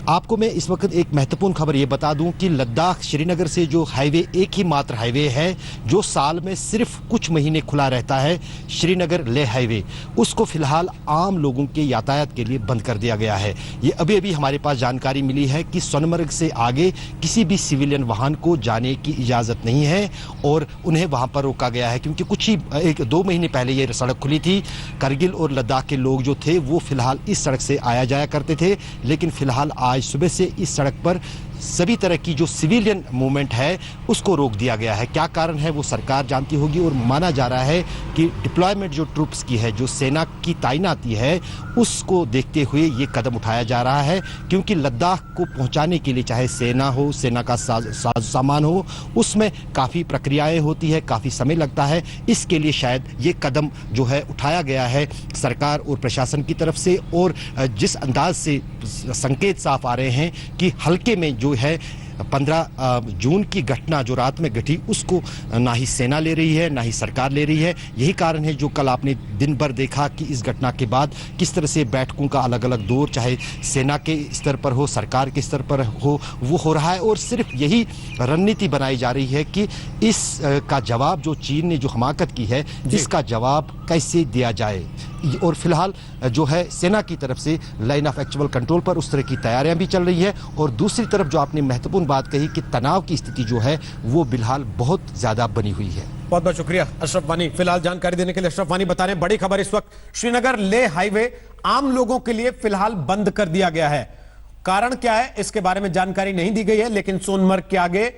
आपको मैं इस वक्त एक महत्वपूर्ण खबर ये बता दूं कि लद्दाख श्रीनगर से जो हाईवे, एक ही मात्र हाईवे है जो साल में सिर्फ कुछ महीने खुला रहता है, श्रीनगर लेह हाईवे, उसको फिलहाल आम लोगों के यातायात के लिए बंद कर दिया गया है। ये अभी अभी हमारे पास जानकारी मिली है कि सोनमर्ग से आगे किसी भी सिविलियन वाहन को जाने की इजाज़त नहीं है और उन्हें वहां पर रोका गया है, क्योंकि कुछ ही 1-2 महीने पहले ये सड़क खुली थी। करगिल और लद्दाख के लोग जो थे वो फिलहाल इस सड़क से आया जाया करते थे, लेकिन फिलहाल आज सुबह से इस सड़क पर सभी तरह की जो सिविलियन मूवमेंट है उसको रोक दिया गया है। क्या कारण है वो सरकार जानती होगी, और माना जा रहा है कि डिप्लॉयमेंट जो ट्रूप्स की है, जो सेना की तैनाती है, उसको देखते हुए ये कदम उठाया जा रहा है, क्योंकि लद्दाख को पहुंचाने के लिए चाहे सेना हो, सेना का साज सामान हो, उसमें काफ़ी प्रक्रियाएं होती है, काफ़ी समय लगता है। इसके लिए शायद ये कदम जो है उठाया गया है सरकार और प्रशासन की तरफ से, और जिस अंदाज से संकेत साफ आ रहे हैं कि हल्के में जो है 15 जून की घटना जो रात में घटी उसको ना ही सेना ले रही है ना ही सरकार ले रही है। यही कारण है जो कल आपने दिन भर देखा कि इस घटना के बाद किस तरह से बैठकों का अलग अलग दौर, चाहे सेना के स्तर पर हो, सरकार के स्तर पर हो, वो हो रहा है, और सिर्फ यही रणनीति बनाई जा रही है कि इस का जवाब जो चीन ने जो हमाकत की है, इसका जवाब कैसे दिया जाए। और फिलहाल जो है सेना की तरफ से लाइन ऑफ एक्चुअल कंट्रोल पर उस तरह की तैयारियां भी चल रही है, और दूसरी तरफ जो आपने महत्वपूर्ण बात कही कि तनाव की स्थिति जो है वो फिलहाल बहुत ज्यादा बनी हुई है। बहुत बहुत शुक्रिया अशरफ वानी, फिलहाल जानकारी देने के लिए। अशरफ वानी बता रहे हैं बड़ी खबर इस वक्त, श्रीनगर लेह हाईवे आम लोगों के लिए फिलहाल बंद कर दिया गया है। कारण क्या है इसके बारे में जानकारी नहीं दी गई है, लेकिन सोनमर्ग के आगे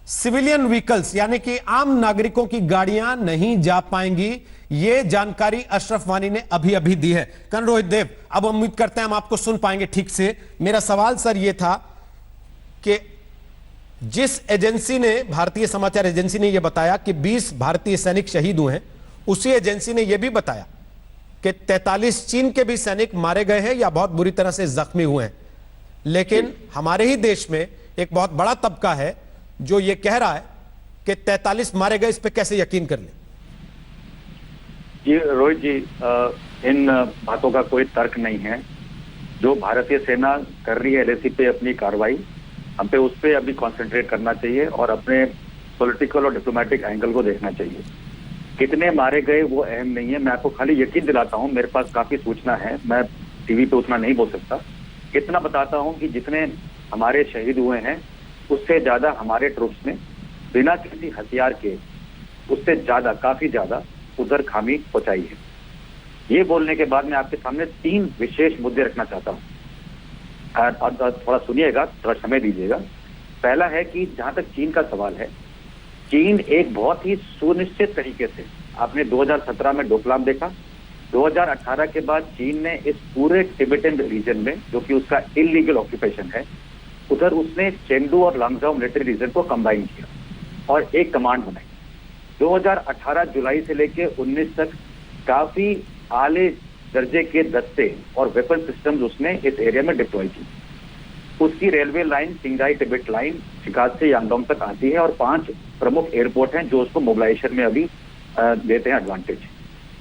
सिविलियन व्हीकल्स यानी कि आम नागरिकों की गाड़ियां नहीं जा पाएंगी, यह जानकारी अशरफ वानी ने अभी अभी दी है। कर्नल रोहित देव, अब उम्मीद करते हैं हम आपको सुन पाएंगे ठीक से। मेरा सवाल सर यह था कि जिस एजेंसी ने, भारतीय समाचार एजेंसी ने यह बताया कि 20 भारतीय सैनिक शहीद हुए हैं, उसी एजेंसी ने यह भी बताया कि 43 चीन के भी सैनिक मारे गए हैं या बहुत बुरी तरह से जख्मी हुए हैं। लेकिन हमारे ही देश में एक बहुत बड़ा तबका है जो ये कह रहा है कि 43 मारे गए, इस पे कैसे यकीन कर ले? जी रोहित जी, इन बातों का कोई तर्क नहीं है। जो भारतीय सेना कर रही है एलएसी पे अपनी कार्रवाई, हम पे उस पे अभी कंसंट्रेट करना चाहिए और अपने पॉलिटिकल और डिप्लोमेटिक एंगल को देखना चाहिए। कितने मारे गए वो अहम नहीं है, मैं आपको खाली यकीन दिलाता हूं, मेरे पास काफी सूचना है, मैं टीवी पे उतना नहीं बोल सकता। इतना बताता हूं कि जितने हमारे शहीद हुए हैं उससे ज्यादा हमारे ट्रूप्स ने बिना किसी हथियार के, उससे ज्यादा, काफी ज्यादा उधर खामी पहुंचाई है। ये बोलने के बाद मैं आपके सामने 3 विशेष मुद्दे रखना चाहता हूं, थोड़ा सुनिएगा, थोड़ा समय दीजिएगा। पहला है कि जहां तक चीन का सवाल है, चीन एक बहुत ही सुनिश्चित तरीके से, आपने 2017 में डोकलाम देखा, 2018 के बाद चीन ने इस पूरे टिबेटन रीजन में, जो कि उसका इलीगल ऑक्यूपेशन है, उधर उसने चेंगडू और लांगजाओ मिलिट्री रीजन को कंबाइन किया और एक कमांड बनाई। 2018 जुलाई से लेकर 19 तक काफी आले दर्जे के दस्ते और वेपन सिस्टम्स उसने इस एरिया में डिप्लॉय की। उसकी railway line सिंगाई Tibet line Chicago से यांगडोंग तक आती है और 5 प्रमुख एयरपोर्ट हैं जो उसको मोबिलाइजेशन में अभी देते हैं एडवांटेज।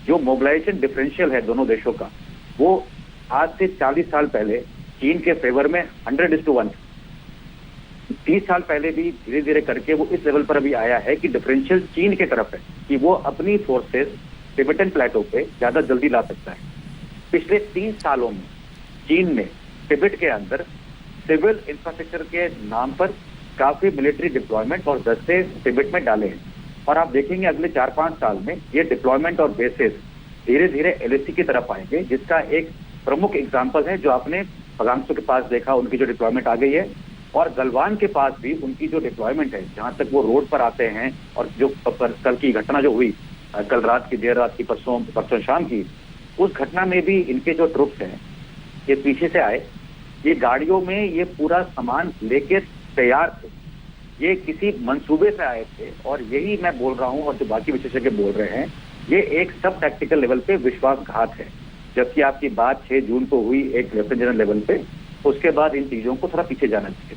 जो मोबिलाइजेशन डिफरेंशियल है दोनों देशों का, वो आज से 40 साल पहले चीन के फेवर में 100:1। 30 साल पहले भी धीरे धीरे करके वो इस लेवल पर अभी आया है कि डिफरेंशियल चीन के तरफ है कि वो अपनी फोर्सेस टिबेटन प्लेटो पे ज्यादा जल्दी ला सकता है। पिछले 3 सालों में चीन ने तिब्बत के अंदर सिविल इंफ्रास्ट्रक्चर के नाम पर काफी मिलिट्री डिप्लॉयमेंट और दस्ते तिब्बत में डाले हैं और आप देखेंगे अगले 4-5 साल में ये डिप्लॉयमेंट और बेसेस धीरे धीरे एलएसी की तरफ आएंगे, जिसका एक प्रमुख एग्जाम्पल है जो आपने पगांगसो के पास देखा, उनकी जो डिप्लॉयमेंट आ गई है, और गलवान के पास भी उनकी जो डिप्लॉयमेंट है, जहां तक वो रोड पर आते हैं। और जो कल की घटना जो हुई, कल रात की, देर रात की, परसों शाम की, उस घटना में भी इनके जो ट्रुप्स हैं ये पीछे से आए, ये गाड़ियों में ये पूरा सामान लेके तैयार थे, ये किसी मंसूबे से आए थे। और यही मैं बोल रहा हूं और जो बाकी विशेषज्ञ बोल रहे हैं, ये एक सब टैक्टिकल लेवल पे विश्वासघात है। जबकि आपकी बात 6 जून को हुई एक लेफ्टिनेंट जनरल लेवल पे, उसके बाद इन चीजों को थोड़ा पीछे जाना चाहिए।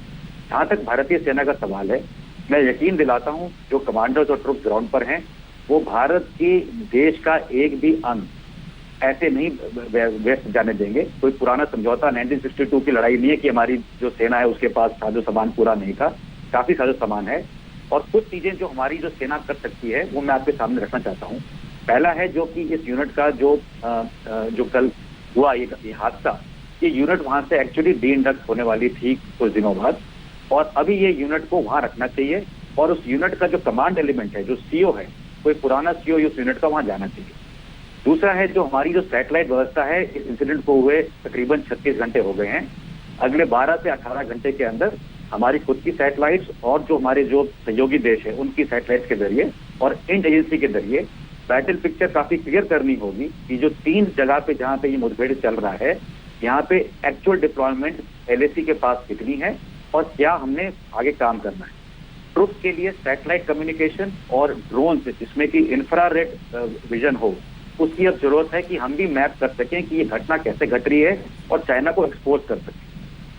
जहां तक भारतीय सेना का सवाल है, मैं यकीन दिलाता हूं जो कमांडर्स और ट्रुप्स ग्राउंड पर हैं वो भारत की देश का एक भी अंग ऐसे नहीं व्यस्त जाने देंगे। कोई पुराना समझौता 1962 की लड़ाई नहीं है कि हमारी जो सेना है उसके पास साजो सामान पूरा नहीं था, काफी साजो सामान है। और कुछ चीजें जो हमारी जो सेना कर सकती है वो मैं आपके सामने रखना चाहता हूँ। पहला है जो कि इस यूनिट का जो कल हुआ ये हादसा, ये यूनिट वहां से एक्चुअली डी-इंडक्ट होने वाली थी कुछ दिनों बाद, और अभी ये यूनिट को वहां रखना चाहिए और उस यूनिट का जो कमांड एलिमेंट है, जो सीओ है, कोई पुराना सीओ उस यूनिट का वहां जाना चाहिए। दूसरा है जो हमारी जो सैटेलाइट व्यवस्था है, इस इंसिडेंट को हुए तकरीबन 36 घंटे हो गए हैं। अगले 12 से 18 घंटे के अंदर हमारी खुद की सैटेलाइट्स और जो हमारे जो सहयोगी देश है उनकी सैटेलाइट्स के जरिए और इंट एजेंसी के जरिए बैटल पिक्चर काफी क्लियर करनी होगी कि जो 3 जगह पे जहां पे ये मुठभेड़ चल रहा है, यहाँ पे एक्चुअल डिप्लॉयमेंट एलएसी के पास कितनी है और क्या हमने आगे काम करना है। ट्रुप्स के लिए सैटेलाइट कम्युनिकेशन और ड्रोन से जिसमें कि इंफ्रारेड विजन हो, उसकी अब जरूरत है कि हम भी मैप कर सकें कि ये घटना कैसे घट रही है और चाइना को एक्सपोज कर सकें।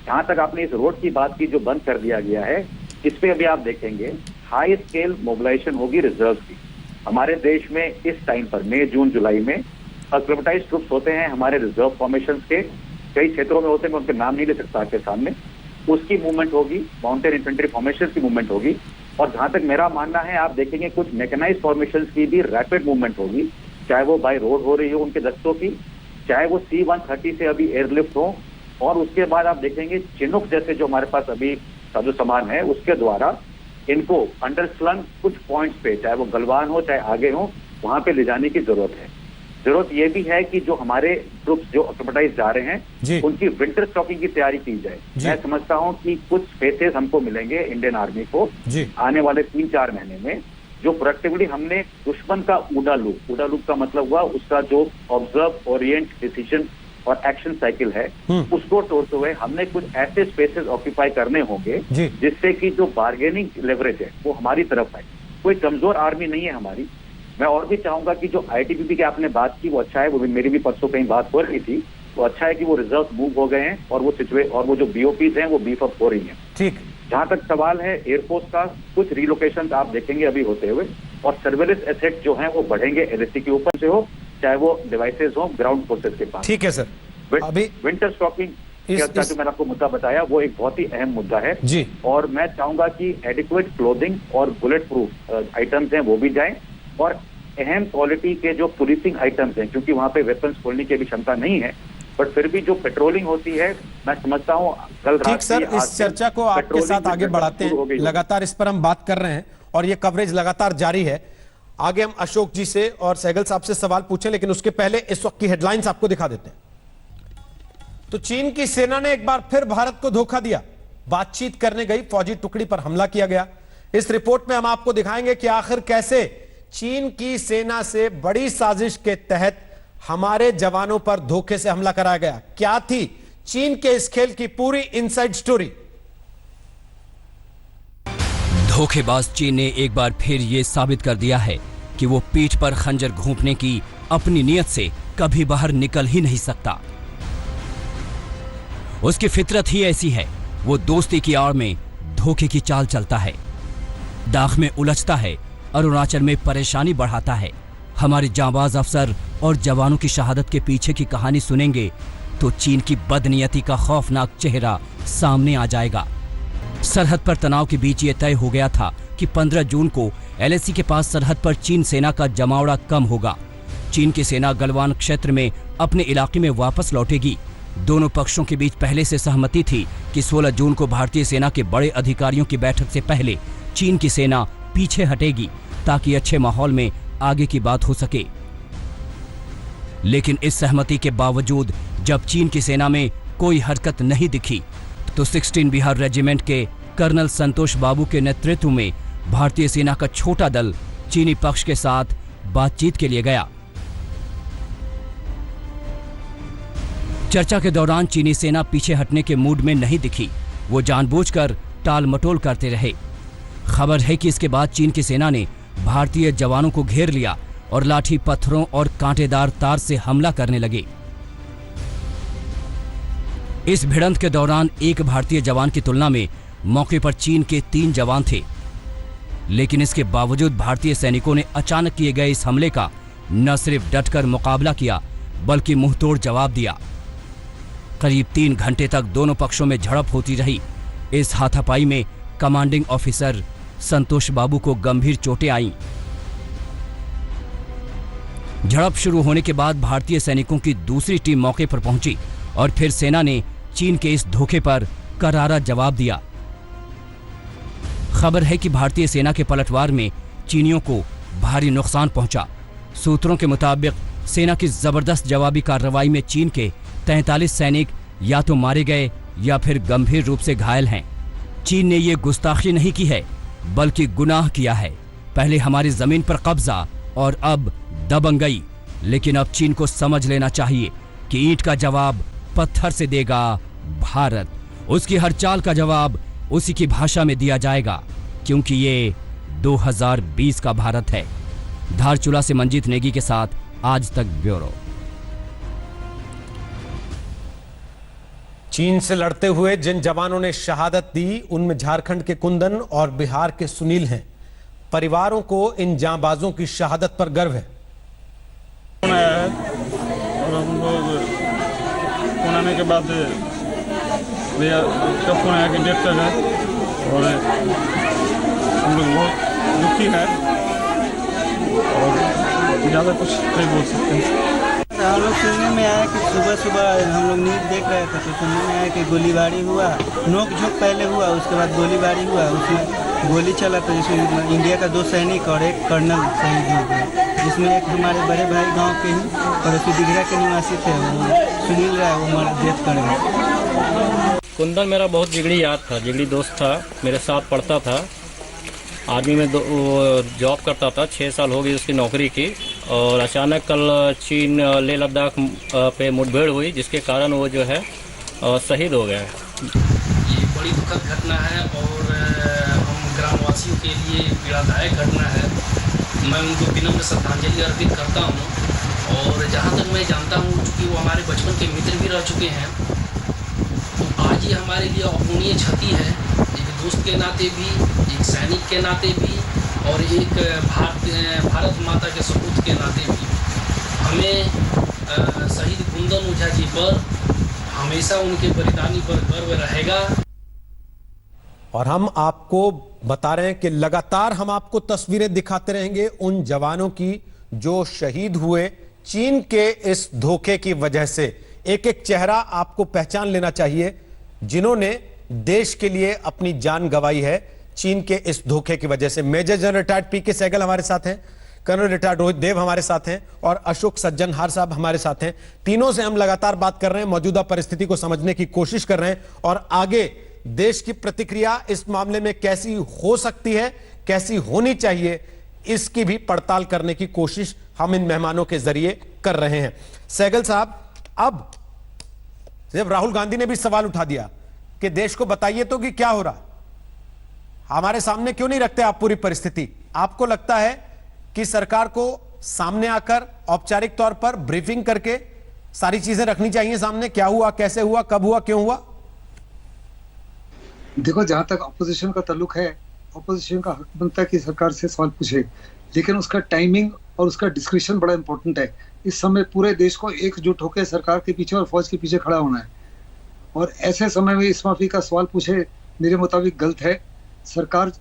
जहां तक आपने इस रोड की बात की जो बंद कर दिया गया है, इस पे अभी आप देखेंगे हाई स्केल मोबिलाइजेशन होगी रिजर्व की। हमारे देश में इस टाइम पर मई, जून, जुलाई में अक्लेमेटाइज्ड ट्रुप्स होते हैं हमारे रिजर्व फॉर्मेशन के, कई क्षेत्रों में होते हैं, मैं उनके नाम नहीं ले सकता आपके सामने। उसकी मूवमेंट होगी, माउंटेन इन्फेंट्री फॉर्मेशन की मूवमेंट होगी, और जहां तक मेरा मानना है आप देखेंगे कुछ मैकेनाइज्ड फॉर्मेशन की भी रैपिड मूवमेंट होगी, चाहे वो बाय रोड हो रही हो उनके दस्तों की, चाहे वो C-130 से अभी एयरलिफ्ट हो, और उसके बाद आप देखेंगे चिनूक जैसे जो हमारे पास अभी साजो सामान है उसके द्वारा इनको अंडरस्लंग कुछ पॉइंट्स पे, चाहे वो गलवान हो चाहे आगे हो, वहां पे ले जाने की जरूरत है। जरूरत ये भी है कि जो हमारे ट्रुप्स जो अक्लेमेटाइज जा रहे हैं उनकी विंटर स्टॉकिंग की तैयारी की जाए। मैं समझता हूं कि कुछ स्पेसेस हमको मिलेंगे इंडियन आर्मी को आने वाले 3-4 महीने में, जो प्रोडक्टिवली हमने दुश्मन का ऊडा लूप का मतलब हुआ उसका जो ऑब्जर्व, ओरिएंट, डिसीजन और एक्शन साइकिल है, उसको तोड़ते हुए हमने कुछ ऐसे स्पेसेस ऑक्यूपाई करने होंगे जिससे कि जो बार्गेनिंग लेवरेज है वो हमारी तरफ आए। कोई कमजोर आर्मी नहीं है हमारी। मैं और भी चाहूंगा कि जो आईटीबीपी की आपने बात की वो अच्छा है, वो मेरी भी परसों कहीं बात हो रही थी, वो अच्छा है कि वो रिजर्व मूव हो गए हैं और वो जो बीओपीज हैं वो बीफ अप हो रही हैं। ठीक। जहां तक सवाल है एयरफोर्स का, कुछ रिलोकेशन आप देखेंगे अभी होते हुए, और सर्वेलेंस एसेट जो हैं वो बढ़ेंगे एलएसी के ऊपर से हो, चाहे वो डिवाइसेस हो ग्राउंड फोर्सेस के पास। ठीक है सर। अभी विंटर स्टॉकिंग का जो मैंने आपको मुद्दा बताया वो एक बहुत ही अहम मुद्दा है जी, और मैं चाहूंगा कि एडिक्वेट क्लोथिंग और बुलेट प्रूफ आइटम्स हैं वो भी जाएं, और अहम क्वालिटी के जो पुलिसिंग आइटम्स हैं, क्योंकि वहां पे वेपन्स खोलने की भी क्षमता नहीं है, बट फिर भी जो पेट्रोलिंग होती है मैं समझता हूं कल रात। ठीक सर, इस चर्चा को आपके साथ आगे बढ़ाते हैं, लगातार इस पर हम बात कर रहे हैं और ये कवरेज लगातार जारी है। आगे हम अशोक जी से और सहगल साहब से सवाल पूछें, लेकिन उसके पहले इस वक्त की हेडलाइंस आपको दिखा देते हैं। तो चीन की सेना ने एक बार फिर भारत को धोखा दिया, बातचीत करने गई फौजी टुकड़ी पर हमला किया गया। इस रिपोर्ट में हम आपको दिखाएंगे कि आखिर कैसे चीन की सेना से बड़ी साजिश के तहत हमारे जवानों पर धोखे से हमला कराया गया। क्या थी चीन के इस खेल की पूरी इनसाइड स्टोरी। धोखेबाज चीन ने एक बार फिर यह साबित कर दिया है कि वो पीठ पर खंजर घोंपने की अपनी नियत से कभी बाहर निकल ही नहीं सकता। उसकी फितरत ही ऐसी है, वो दोस्ती की आड़ में धोखे की चाल चलता है, दाग में उलझता है, अरुणाचल में परेशानी बढ़ाता है। हमारे जांबाज अफसर और जवानों की शहादत के पीछे की कहानी सुनेंगे तो चीन की बदनीयती का खौफनाक चेहरा सामने आ जाएगा। सरहद पर तनाव के बीच ये तय हो गया था कि 15 जून को एलएसी के पास सरहद पर चीन सेना का जमावड़ा कम होगा। चीन की सेना गलवान क्षेत्र में अपने इलाके में वापस लौटेगी। दोनों पक्षों के बीच पहले से सहमति थी कि 16 जून को भारतीय सेना के बड़े अधिकारियों की बैठक से पहले चीन की सेना पीछे हटेगी ताकि अच्छे माहौल में आगे की बात हो सके। लेकिन इस सहमति के बावजूद जब चीन की सेना में कोई हरकत नहीं दिखी तो 16 बिहार रेजिमेंट के कर्नल संतोष बाबू के नेतृत्व में भारतीय सेना का छोटा दल चीनी पक्ष के साथ बातचीत के लिए गया। चर्चा के दौरान चीनी सेना पीछे हटने के मूड में नहीं दिखी, वो जानबूझकर टाल मटोल करते रहे। खबर है कि इसके बाद चीन की सेना ने भारतीय जवानों को घेर लिया और लाठी पत्थरों और कांटेदार तार से हमला करने लगे। इस भिड़ंत के दौरान एक भारतीय जवान की तुलना में मौके पर चीन के 3 जवान थे, लेकिन इसके बावजूद भारतीय सैनिकों ने अचानक किए गए इस हमले का न सिर्फ डटकर मुकाबला किया बल्कि मुंहतोड़ जवाब दिया। करीब 3 घंटे तक दोनों पक्षों में झड़प होती रही। इस हाथापाई में कमांडिंग ऑफिसर संतोष बाबू को गंभीर चोटें आईं। झड़प शुरू होने के बाद भारतीय सैनिकों की दूसरी टीम मौके पर पहुंची और फिर सेना ने चीन के इस धोखे पर करारा जवाब दिया। खबर है कि भारतीय सेना के पलटवार में चीनियों को भारी नुकसान पहुंचा। सूत्रों के मुताबिक सेना की जबरदस्त जवाबी कार्रवाई में चीन के 43 सैनिक या तो मारे गए या फिर गंभीर रूप से घायल हैं। चीन ने ये गुस्ताखी नहीं की है बल्कि गुनाह किया है। पहले हमारी जमीन पर कब्जा और अब दबंगई। लेकिन अब चीन को समझ लेना चाहिए कि ईंट का जवाब पत्थर से देगा भारत। उसकी हर चाल का जवाब उसी की भाषा में दिया जाएगा, क्योंकि ये 2020 का भारत है। धारचूला से मंजीत नेगी के साथ आज तक ब्यूरो। चीन से लड़ते हुए जिन जवानों ने शहादत दी उनमें झारखंड के कुंदन और बिहार के सुनील हैं। परिवारों को इन जांबाजों की शहादत पर गर्व है। और हम लोग फोन आने के बाद भैया का फोन आया कि डेथ कर गए और हम लोग बहुत दुखी है और ज़्यादा कुछ नहीं बोल सकते हैं। हम लोग सुनने में आया कि सुबह सुबह हम लोग न्यूज़ देख रहे थे तो सुनने में आया कि गोलीबारी हुआ, नोक झोंक पहले हुआ, उसके बाद गोलीबारी हुआ। उसमें गोली चला तो जिसमें इंडिया का 2 सैनिक और 1 कर्नल शहीद हो गए, जिसमें एक हमारे बड़े भाई गांव के ही पड़ोसी दिघरा के निवासी थे, वो सुनील राय, वो डेथ कर गए। कुंदन मेरा बहुत जिगरी याद था, जिगरी दोस्त था, मेरे साथ पढ़ता था, आर्मी में जॉब करता था। 6 साल हो गई उसकी नौकरी की और अचानक कल चीन लेह लद्दाख पे मुठभेड़ हुई जिसके कारण वो जो है शहीद हो गया। ये बड़ी दुखद घटना है और हम ग्रामवासियों के लिए पीड़ादायक घटना है। मैं उनको विनम्र श्रद्धांजलि अर्पित करता हूँ और जहाँ तक मैं जानता हूँ कि वो हमारे बचपन के मित्र भी रह चुके हैं, तो आज ये हमारे लिए अपूर्णीय क्षति है, एक दोस्त के नाते भी, एक सैनिक के नाते भी और एक भारत माता के सपूत के नाते भी। हमें शहीद कुंदन ओझा जी पर हमेशा उनके बलिदानी पर गर्व रहेगा। और हम आपको बता रहे हैं कि लगातार हम आपको तस्वीरें दिखाते रहेंगे उन जवानों की जो शहीद हुए चीन के इस धोखे की वजह से। एक एक चेहरा आपको पहचान लेना चाहिए जिन्होंने देश के लिए अपनी जान गंवाई है चीन के इस धोखे की वजह से। मेजर जनरल रिटायर्ड पीके सहगल हमारे साथ हैं, कर्नल रिटायर्ड रोहित देव हमारे साथ हैं और अशोक सज्जनहार साहब हमारे साथ हैं। तीनों से हम लगातार बात कर रहे हैं, मौजूदा परिस्थिति को समझने की कोशिश कर रहे हैं और आगे देश की प्रतिक्रिया इस मामले में कैसी हो सकती है, कैसी होनी चाहिए, इसकी भी पड़ताल करने की कोशिश हम इन मेहमानों के जरिए कर रहे हैं। सहगल साहब, अब जब राहुल गांधी ने भी सवाल उठा दिया कि देश को बताइए तो कि क्या हो रहा, हमारे सामने क्यों नहीं रखते आप पूरी परिस्थिति, आपको लगता है कि सरकार को सामने आकर औपचारिक तौर पर ब्रीफिंग करके सारी चीजें रखनी चाहिए सामने, क्या हुआ, कैसे हुआ, कब हुआ, क्यों हुआ? देखो, जहां तक अपोजिशन का ताल्लुक है, अपोजिशन का हक बनता है कि सरकार से सवाल पूछे, लेकिन उसका टाइमिंग और उसका डिस्क्रिप्शन बड़ा इंपॉर्टेंट है। इस समय पूरे देश को एकजुट होकर सरकार के पीछे और फौज के पीछे खड़ा होना है, और ऐसे समय में इस माफी का सवाल पूछे मेरे मुताबिक गलत है। सरकार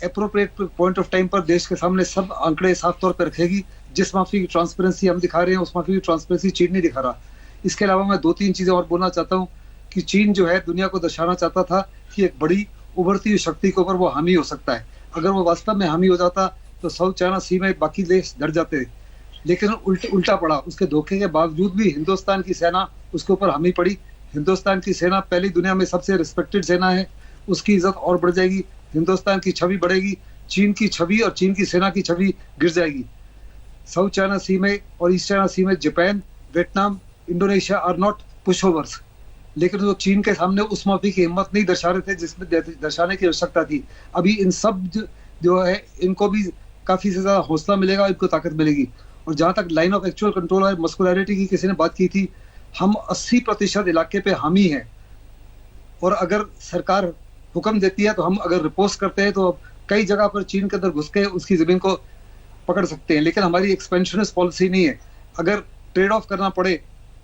एप्रोप्रिएट पॉइंट ऑफ टाइम पर देश के सामने सब आंकड़े साफ तौर पर रखेगी। जिस माफी की ट्रांसपेरेंसी हम दिखा रहे हैं, उस माफी की ट्रांसपेरेंसी चीन नहीं दिखा रहा। इसके अलावा मैं 2-3 चीजें और बोलना चाहता हूँ कि चीन जो है दुनिया को दर्शाना चाहता था कि एक बड़ी उभरती हुई शक्ति के ऊपर वो हामी हो सकता है। अगर वो वास्तव में हामी हो जाता तो साउथ चाइना सी में बाकी देश डर जाते, लेकिन उल्टा पड़ा। उसके धोखे के बावजूद भी हिंदुस्तान की सेना उसके ऊपर हामी पड़ी। हिंदुस्तान की सेना पहली दुनिया में सबसे रिस्पेक्टेड सेना है, उसकी इज्जत और बढ़ जाएगी, हिंदुस्तान की छवि बढ़ेगी, चीन की छवि और चीन की सेना की छवि गिर जाएगी। साउथ चाइना सी में और ईस्ट चाइना सी में Japan, Vietnam, Indonesia are not pushovers, लेकिन वो चीन के सामने उस माफी की हिम्मत नहीं दर्शा रहे थे जिसमें दर्शाने की आवश्यकता थी। अभी इन सब जो है इनको भी काफी से ज्यादा हौसला मिलेगा, इनको ताकत मिलेगी। और जहां तक लाइन ऑफ एक्चुअल कंट्रोल और मस्कुलैरिटी की किसी ने बात की थी, हम 80% इलाके पे हामी हैं, और अगर सरकार हुक्म देती है तो हम अगर रिपोर्ट करते हैं तो कई जगह पर चीन के अंदर घुस के उसकी जमीन को पकड़ सकते हैं, लेकिन हमारी एक्सपेंशनिस्ट पॉलिसी नहीं है। अगर ट्रेड ऑफ करना पड़े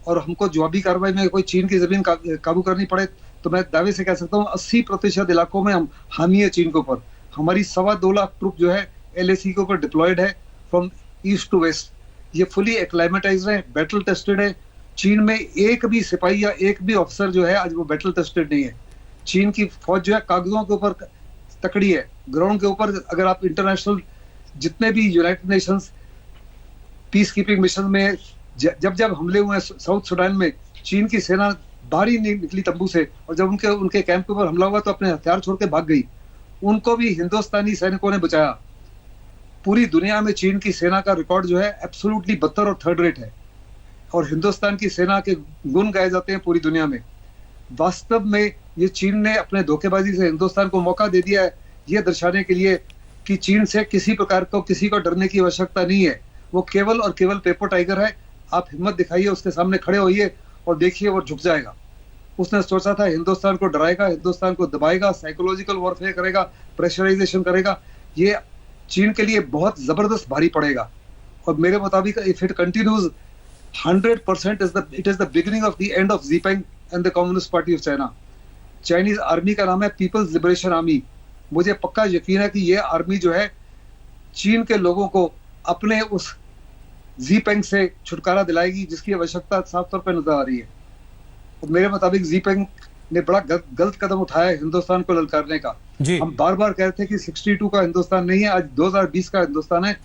और हमको जवाबी कार्रवाई में कोई चीन की जमीन काबू करनी पड़े तो मैं दावे से कह सकता हूँ 80% इलाकों में हम हामी है चीन के ऊपर। हमारी 2.25 लाख ट्रुप जो है LAC के ऊपर डिप्लॉयड है फ्रॉम ईस्ट टू वेस्ट। ये फुली एक्लाइमेटाइज है, बैटल टेस्टेड है। चीन में एक भी सिपाही या एक भी ऑफिसर जो है आज वो बैटल टेस्टेड नहीं है। चीन की फौज जो है कागजों के ऊपर तकड़ी है, ग्राउंड के ऊपर अगर आप इंटरनेशनल जितने भी United Nations peace keeping mission में जब हमले हुए हैं साउथ सूडान में, चीन की सेना बाहर ही नहीं निकली तंबू से, और जब उनके कैंप के ऊपर हमला हुआ तो अपने हथियार छोड़ के भाग गई। उनको भी हिंदुस्तानी सैनिकों ने बचाया। पूरी दुनिया में चीन की सेना का रिकॉर्ड जो है एब्सोल्युटली 72 और 3rd रेट है, और हिंदुस्तान की सेना के गुण गाए जाते हैं पूरी दुनिया में। वास्तव में ये चीन ने अपने धोखेबाजी से हिंदुस्तान को मौका दे दिया है, ये दर्शाने के लिए कि चीन से किसी प्रकार को किसी को डरने की आवश्यकता नहीं है। वो केवल और केवल पेपर टाइगर है। आप हिम्मत दिखाइए, उसके सामने खड़े होइए और देखिए वो झुक जाएगा। उसने सोचा था हिंदुस्तान को डराएगा, हिंदुस्तान को दबाएगा, साइकोलॉजिकल वॉरफेयर करेगा, प्रेशराइजेशन करेगा। ये चीन के लिए बहुत जबरदस्त भारी पड़ेगा, और मेरे मुताबिक if it continues 100% it is the beginning of the end of Xi Jinping and the communist party of China. Chinese army का नाम है पीपल्स लिबरेशन आर्मी। मुझे पक्का यकीन है कि ये आर्मी जो है चीन के लोगों को अपने उस ज़ीपेंग से छुटकारा दिलाएगी जिसकी आवश्यकता साफ तौर पर नजर आ रही है। और मेरे मुताबिक ज़ीपेंग ने बड़ा गलत कदम उठाया है हिंदुस्तान को ललकारने का। हम बार बार कहते थे कि 62 का हिंदुस्तान नहीं है, आज 2020 का हिंदुस्तान है।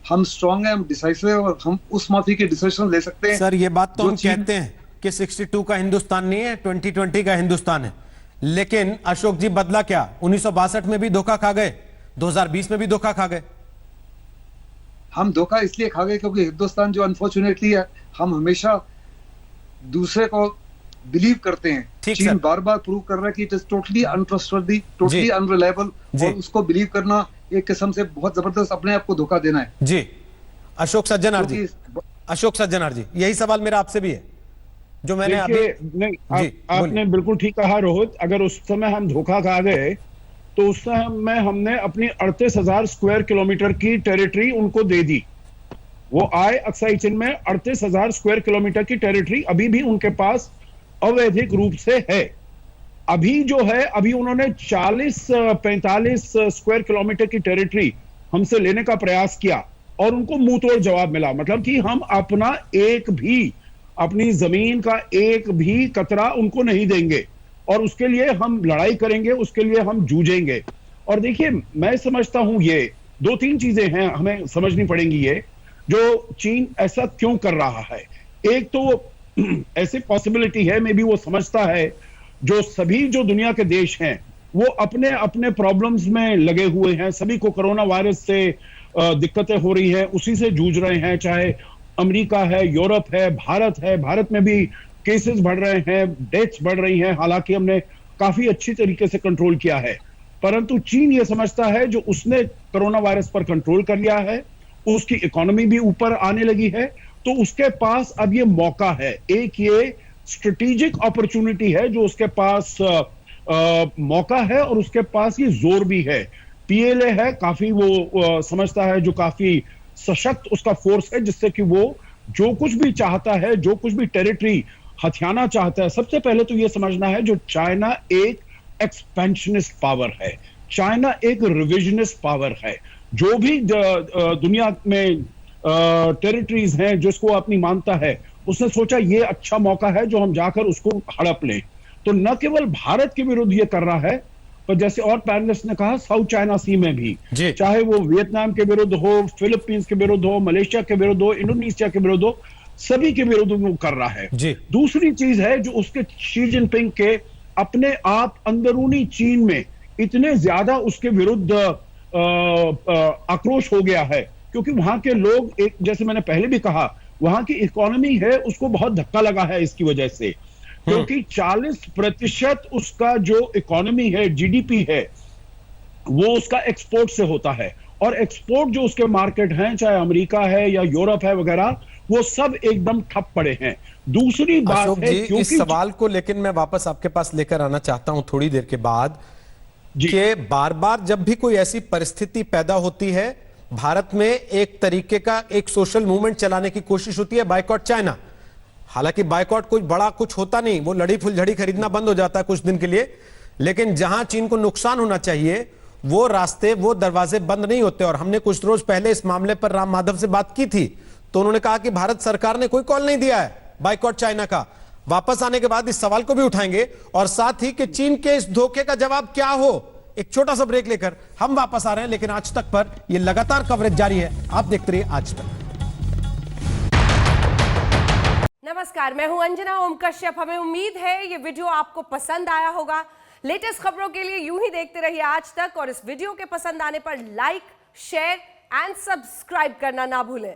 हम स्ट्रांग हैं, हम डिसाइसिव हैं, और हम उस माफी के डिसीजन ले सकते हैं। सर, ये बात तो हम कहते हैं कि 62 का हिंदुस्तान नहीं है, 2020 का हिंदुस्तान है। लेकिन अशोक जी, बदला क्या? 1962 में भी धोखा खा गए, 2020 में भी धोखा खा गए। हम धोखा इसलिए खा गए क्योंकि हिंदुस्तान जो अनफॉर्चुनेटली है, हम हमेशा दूसरे को बिलीव करते हैं। चीन बार बार प्रूव कर रहा है कि it is totally untrustworthy, totally unreliable, और उसको बिलीव करना एक किस्म से बहुत जबरदस्त अपने आप को धोखा देना है। जी अशोक सज्जनार जी, अशोक सज्जनार जी, यही सवाल मेरा आपसे भी है जो मैंने आपने बिल्कुल ठीक कहा रोहित। अगर उस समय हम धोखा खा गए तो उस समय हमने अपनी 38,000 स्क्वायर किलोमीटर की टेरिटरी उनको दे दी। वो आए अक्साई चीन में 38,000 स्क्वायर किलोमीटर की टेरिटरी अभी भी उनके पास अवैधिक रूप से है। अभी जो है, अभी उन्होंने 40-45 स्क्वायर किलोमीटर की टेरिटरी हमसे लेने का प्रयास किया और उनको मुंह तोड़ जवाब मिला। मतलब कि हम अपना अपनी जमीन का एक भी कतरा उनको नहीं देंगे, और उसके लिए हम लड़ाई करेंगे, उसके लिए हम जूझेंगे। और देखिए, मैं समझता हूं ये 2-3 चीजें हैं हमें समझनी पड़ेंगी। ये जो चीन ऐसा क्यों कर रहा है, एक तो ऐसी पॉसिबिलिटी है, मे बी वो समझता है जो सभी जो दुनिया के देश हैं वो अपने अपने प्रॉब्लम्स में लगे हुए हैं। सभी को कोरोना वायरस से दिक्कतें हो रही हैं, उसी से जूझ रहे हैं। चाहे अमेरिका है, यूरोप है, भारत है। भारत में भी केसेस बढ़ रहे हैं, डेथ्स बढ़ रही हैं। हालांकि हमने काफी अच्छी तरीके से कंट्रोल किया है, परंतु चीन ये समझता है जो उसने कोरोना वायरस पर कंट्रोल कर लिया है, उसकी इकोनॉमी भी ऊपर आने लगी है, तो उसके पास अब ये मौका है, एक ये स्ट्रेटेजिक अपॉर्चुनिटी है जो उसके पास मौका है और उसके पास ये जोर भी है। पीएलए है, काफी वो समझता है, जो काफी सशक्त उसका फोर्स है, जिससे कि वो जो कुछ भी चाहता है, जो कुछ भी टेरिटरी हथियाना चाहता है, सबसे पहले तो ये समझना है जो चाइना एक एक्सपेंशनिस्ट पावर है, चाइना एक रिविजनिस्ट पावर है। जो भी दुनिया में टेरिटरीज हैं जिसको अपनी मानता है, उसने सोचा ये अच्छा मौका है जो हम जाकर उसको हड़प लें। तो न केवल भारत के विरुद्ध ये कर रहा है, पर जैसे और पैनलिस्ट ने कहा, साउथ चाइना सी में भी, चाहे वो वियतनाम के विरुद्ध हो, फिलीपींस के विरुद्ध हो, मलेशिया के विरुद्ध हो, इंडोनेशिया के विरुद्ध हो, सभी के विरुद्ध वो कर रहा है। दूसरी चीज है जो उसके शी जिनपिंग के अपने आप अंदरूनी चीन में इतने ज्यादा उसके विरुद्ध आक्रोश हो गया है, क्योंकि वहां के लोग, एक जैसे मैंने पहले भी कहा, वहां की इकोनॉमी है उसको बहुत धक्का लगा है इसकी वजह से, क्योंकि 40% उसका जो इकोनॉमी है, जीडीपी है, वो उसका एक्सपोर्ट से होता है, और एक्सपोर्ट जो उसके मार्केट हैं, चाहे अमेरिका है या यूरोप है वगैरह, वो सब एकदम ठप पड़े हैं। दूसरी बात है, इस सवाल को लेकिन मैं वापस आपके पास लेकर आना चाहता हूं थोड़ी देर के बाद, कि बार बार जब भी कोई ऐसी परिस्थिति पैदा होती है, भारत में एक तरीके का एक सोशल मूवमेंट चलाने की कोशिश होती है, बायकॉट चाइना। हालांकि बायकॉट कुछ बड़ा कुछ होता नहीं, वो लड़ी फुलझड़ी खरीदना बंद हो जाता है कुछ दिन के लिए, लेकिन जहां चीन को नुकसान होना चाहिए वो रास्ते, वो दरवाजे बंद नहीं होते। और हमने कुछ रोज पहले इस मामले पर राम माधव से बात की थी, तो उन्होंने कहा कि भारत सरकार ने कोई कॉल नहीं दिया है बायकॉट चाइना का। वापस आने के बाद इस सवाल को भी उठाएंगे, और साथ ही कि चीन के इस धोखे का जवाब क्या हो। एक छोटा सा ब्रेक लेकर हम वापस आ रहे हैं, लेकिन आज तक पर यह लगातार कवरेज जारी है, आप देखते रहिए आज तक। नमस्कार, मैं हूं अंजना ओम कश्यप। हमें उम्मीद है ये वीडियो आपको पसंद आया होगा। लेटेस्ट खबरों के लिए यूं ही देखते रहिए आज तक, और इस वीडियो के पसंद आने पर लाइक, शेयर एंड सब्सक्राइब करना ना भूलें।